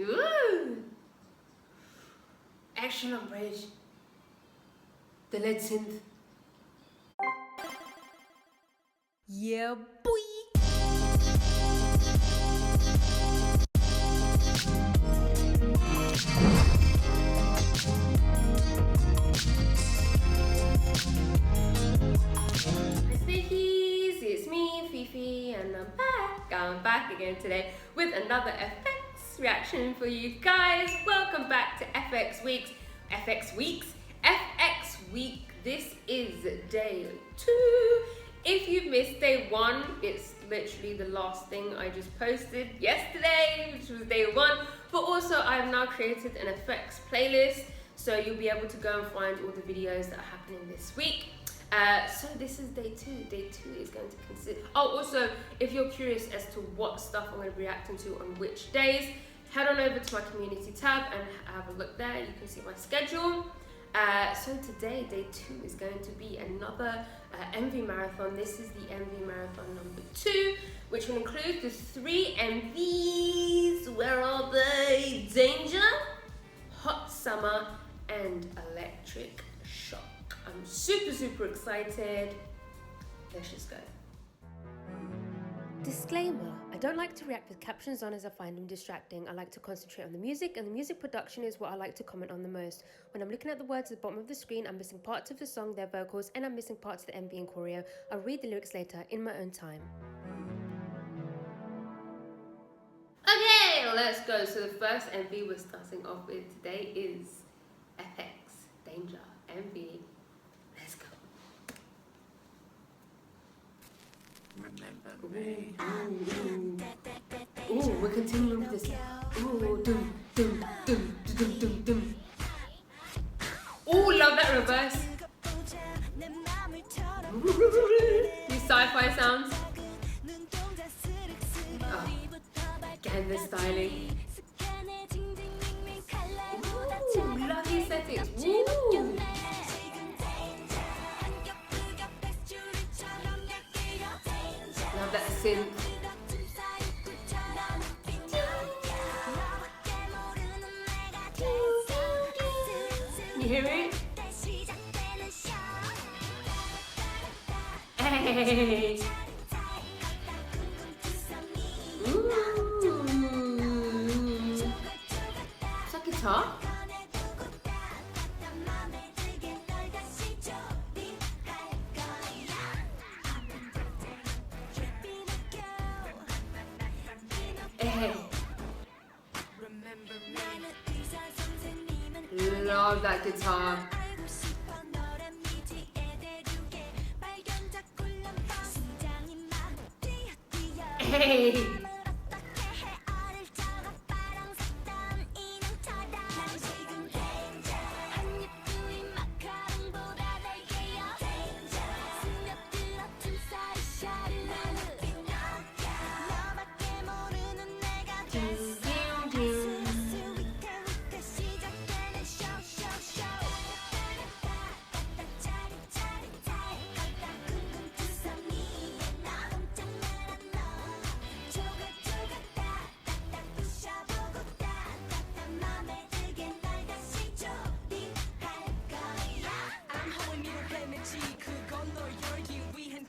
Ooh! Action on bridge. The lead synth. Yeah, boy! Hi Sneakies, it's me, Fifi, and I'm back again today with another FX reaction for you guys. Welcome back to FX Week. This is day 2. If you've missed day 1, it's literally the last thing I just posted yesterday, which was day 1. But also I've now created an FX playlist, so you'll be able to go and find all the videos that are happening this week. So this is day 2. Day 2 is going to consist... Oh, also, if you're curious as to what stuff I'm going to be reacting to on which days, head on over to my community tab and have a look there. You can see my schedule. So today, day 2 is going to be another MV marathon. This is the MV marathon number 2, which will include the 3 MVs. Where are they? Danger, Hot Summer, and Electric Shock. I'm super excited. Let's just go. Disclaimer, I don't like to react with captions on as I find them distracting. I like to concentrate on the music, and the music production is what I like to comment on the most. When I'm looking at the words at the bottom of the screen, I'm missing parts of the song, their vocals, and I'm missing parts of the MV and choreo. I'll read the lyrics later in my own time. Okay, let's go. So the first MV we're starting off with today is FX Danger MV. Let's go. Remember me. Ooh, we're continuing with this. Ooh, dum. Ooh, love that reverse. These sci-fi sounds. Oh, again, the styling. Ooh, lovely settings. Ooh. Love that synth. You hear it? Hey! Ooh! Is that guitar? Hey! Love that guitar. Hey!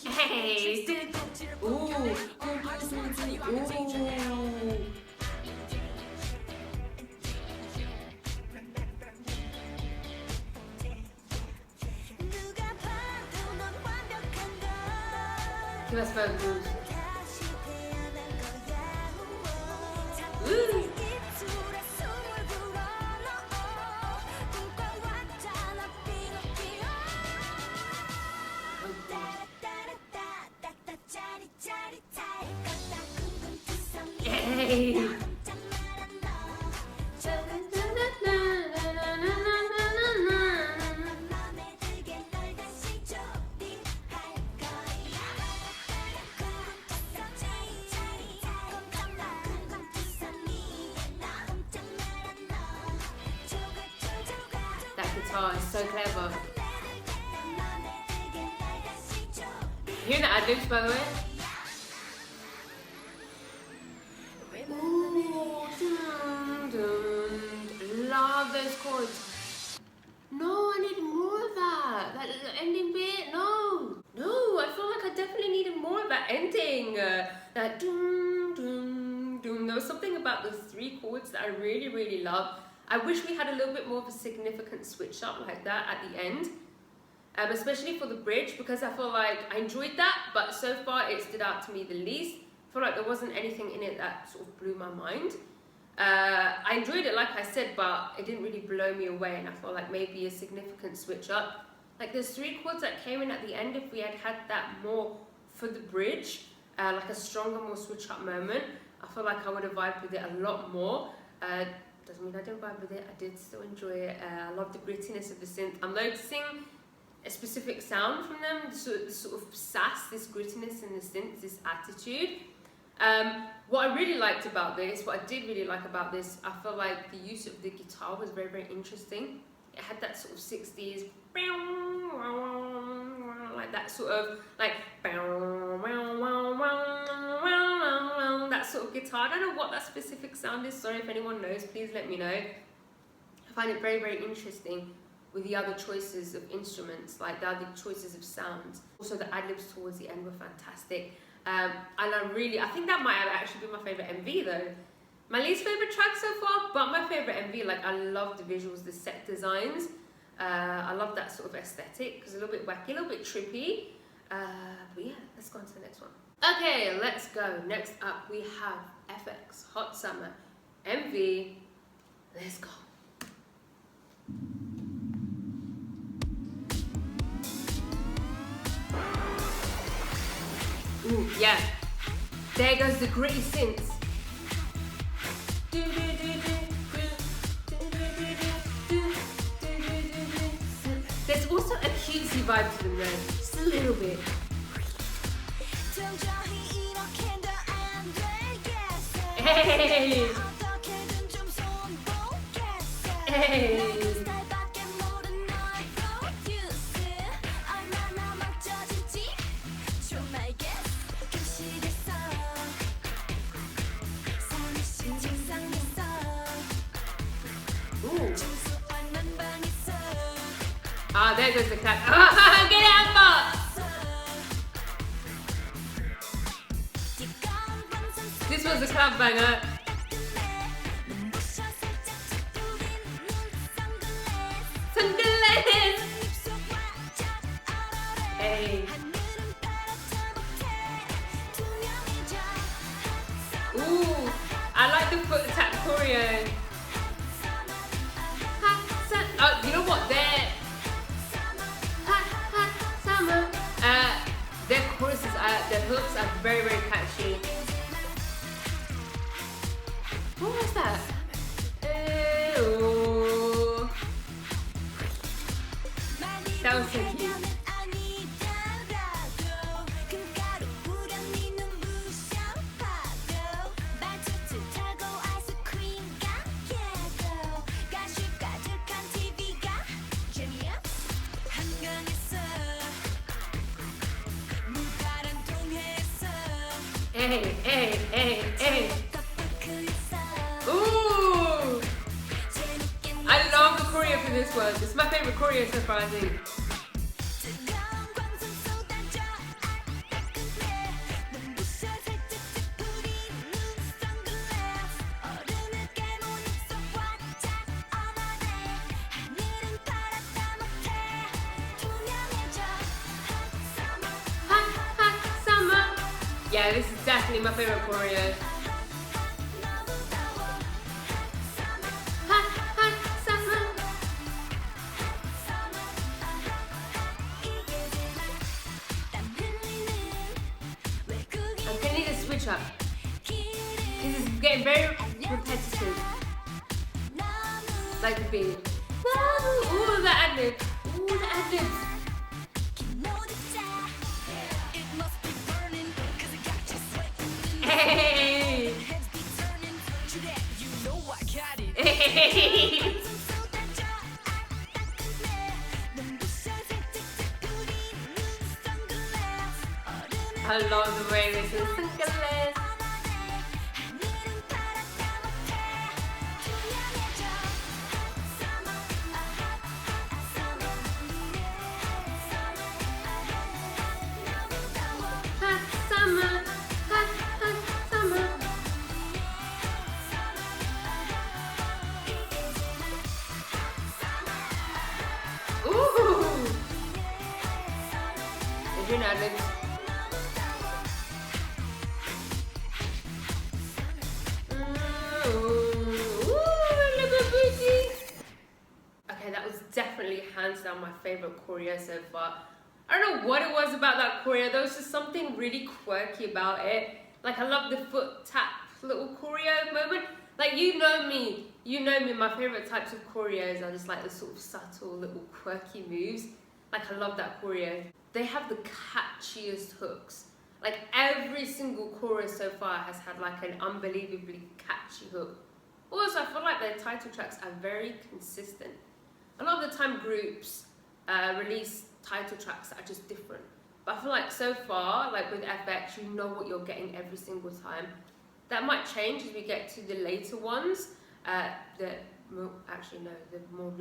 Hey! Ooh! Ooh! Give us vocals. Ooh! Hey! That guitar is so clever. Hear the ad-libs, by the way? Ooh, those chords. No, I needed more of that. That little ending bit. No, I feel like I definitely needed more of that ending. That doom, doom, doom. There was something about those 3 chords that I really, really love. I wish we had a little bit more of a significant switch up like that at the end. Especially for the bridge, because I feel like I enjoyed that, but so far it stood out to me the least. I feel like there wasn't anything in it that sort of blew my mind. I enjoyed it, like I said, but it didn't really blow me away, and I feel like maybe a significant switch up. Like there's 3 chords that came in at the end. If we had had that more for the bridge, like a stronger, more switch up moment, I feel like I would have vibed with it a lot more. Doesn't mean I didn't vibe with it. I did still enjoy it. I love the grittiness of the synth. I'm noticing a specific sound from them, this sort of sass, this grittiness in the synth, this attitude. What I really liked about this, what I did really like about this, I felt like the use of the guitar was very, very interesting. It had that sort of 60s, like that sort of, like, that sort of guitar. I don't know what that specific sound is. Sorry if anyone knows, please let me know. I find it very, very interesting with the other choices of instruments, like the other choices of sounds. Also the ad-libs towards the end were fantastic. And I think that might have actually been my favourite MV though. My least favourite track so far, but my favourite MV. Like I love the visuals, the set designs. I love that sort of aesthetic, because it's a little bit wacky, a little bit trippy. But yeah, let's go on to the next one. Okay, let's go. Next up we have FX, Hot Summer, MV. Let's go. Ooh, yeah. There goes the gritty synths. There's also a cutesy vibe to them though, just a little bit. Hey! Hey! Ah, there goes the clap. Ah, get out, This was the clap banger. Sunglasses. Hey. Ooh, I like the foot tap choreo. Oh, you know what? Their choruses, their hooks are very, very catchy. What was that? Ew. That was so cute. Hey, hey, hey, hey. Ooh! I love the choreo for this one. This is my favorite choreo so far, I think. Yeah, this is definitely my favorite choreo. I'm gonna need a switch up. This is getting very repetitive. Like the beat. Ooh, the ad-lib. Ooh, the ad-libs. Hey! Hey! I love the way this is sunglasses. Doing ad-libs. Okay, that was definitely hands down my favorite choreo so far. I don't know what it was about that choreo. There was just something really quirky about it. Like, I love the foot tap little choreo moment. Like, you know me, my favorite types of choreos are just like the sort of subtle little quirky moves. Like, I love that choreo. They have the catchiest hooks. Like, every single choreo so far has had like an unbelievably catchy hook. Also, I feel like their title tracks are very consistent. A lot of the time groups release title tracks that are just different. But I feel like so far, like with FX, you know what you're getting every single time. That might change as we get to the later ones. The more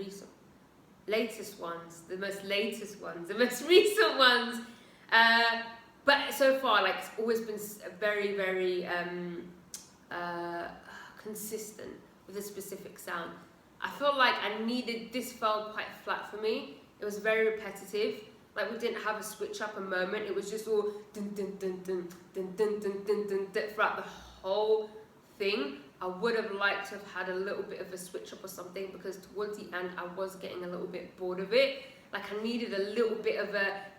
latest ones, the most recent ones. But so far, like, it's always been very, very consistent with a specific sound. I feel like this felt quite flat for me. It was very repetitive. Like, we didn't have a switch up a moment. It was just all dun dun dun dun dun dun dun dun dun dun throughout the whole thing. I would have liked to have had a little bit of a switch up or something, because towards the end I was getting a little bit bored of it. Like, I needed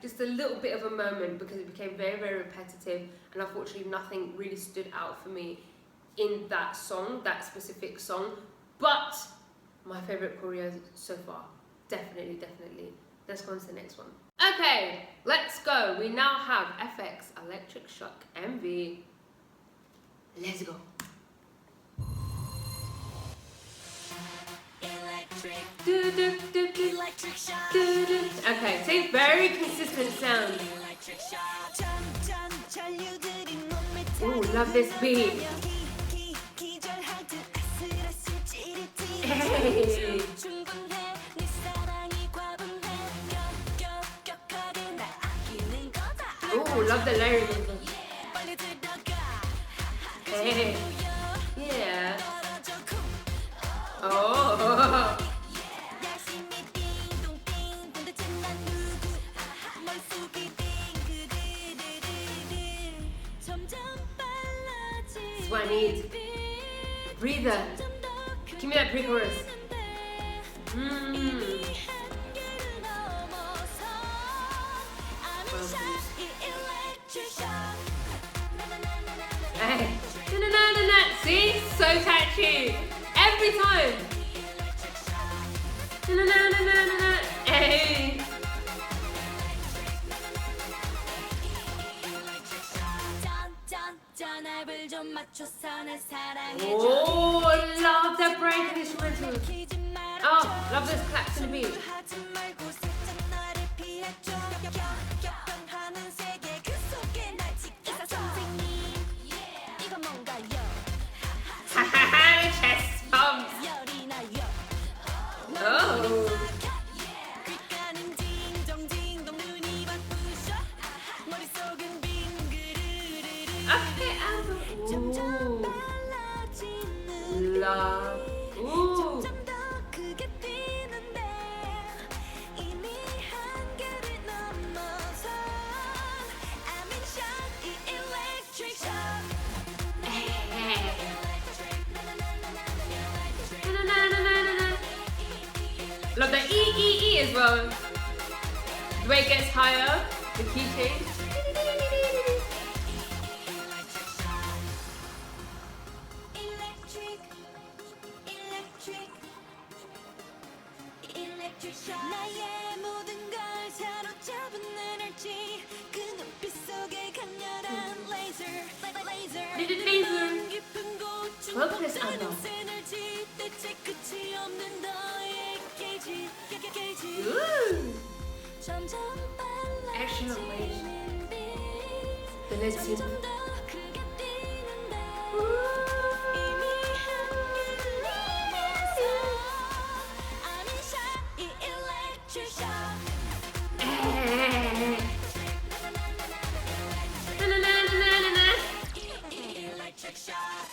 just a little bit of a moment, because it became very, very repetitive, and unfortunately nothing really stood out for me in that song, that specific song. But my favorite choreos so far, definitely. Let's go on to the next one. Okay, let's go. We now have FX Electric Shock MV. Let's go. Electric shock. Okay, see, very consistent sound. Ooh, love this beat. Hey. Ooh, love the layering. Hey. Yeah. Oh. That's what I need. Breather. Give me that pre-chorus. Hey. See? So catchy. Every time. Hey. Oh, love that break in instrumental. Oh, love those claps in the beat. Chest pumps. Oh. Love. Ooh. Love the E as well. The way it gets higher, the key change. 나의 모든 걸 사로잡은 에너지 그 눈빛 속에 강렬한 레이저 깊은 곳 에너지 대체 끝이 없는 너의 게이지 점점 빨라지는 빛 점점 더 크게 뛰는데 이미 한계를 넘어서 I'm in shock 이 electric shock electric shock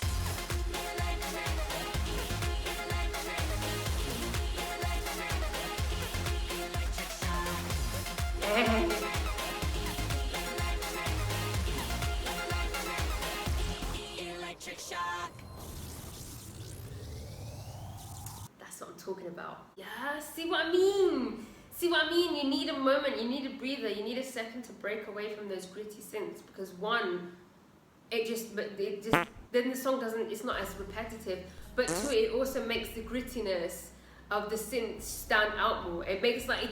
talking about. Yeah, see what I mean? See what I mean? You need a moment, you need a breather, you need a second to break away from those gritty synths, because one, then the song it's not as repetitive, but two, it also makes the grittiness of the synth stand out more. It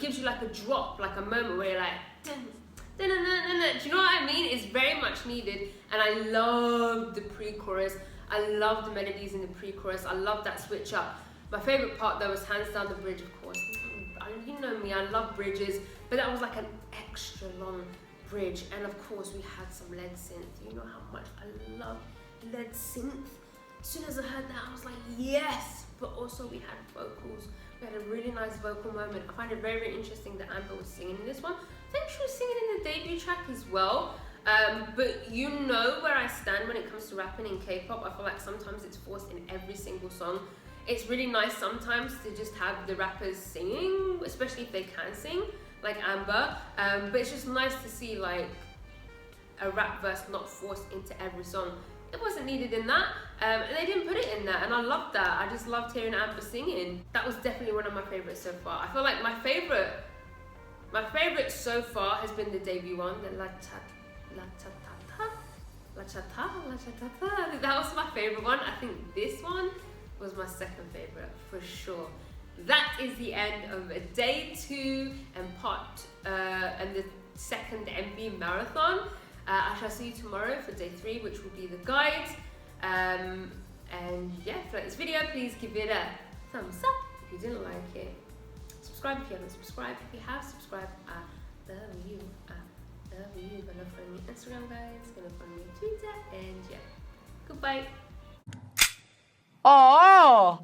gives you like a drop, like a moment where you're like, dun, dun, dun, dun, dun, dun. Do you know what I mean? It's very much needed, and I love the pre-chorus. I love the melodies in the pre-chorus. I love that switch up. My favorite part though was hands down the bridge, of course. You know me, I love bridges, but that was like an extra long bridge, and of course we had some lead synth. You know how much I love lead synth. As soon as I heard that, I was like, yes. But also we had vocals. We had a really nice vocal moment. I find it very, very interesting that Amber was singing in this one. I think she was singing in the debut track as well. But you know where I stand when it comes to rapping in K-pop. I feel like sometimes it's forced in every single song. It's really nice sometimes to just have the rappers singing, especially if they can sing, like Amber. But it's just nice to see like a rap verse not forced into every song. It wasn't needed in that, and they didn't put it in that, and I loved that. I just loved hearing Amber singing. That was definitely one of my favorites so far. I feel like my favorite so far has been the debut one, the La Cha-Ta-Ta. That was my favorite one. I think this one was my second favorite for sure. That is the end of day 2 and the second MV marathon. I shall see you tomorrow for day 3, which will be the guide. And yeah, if you like this video, please give it a thumbs up if you didn't like it. Subscribe if you haven't subscribed. If you have subscribed, I love you. I love you. Gonna find me on Instagram, guys. Gonna find me on Twitter. And yeah, goodbye. 어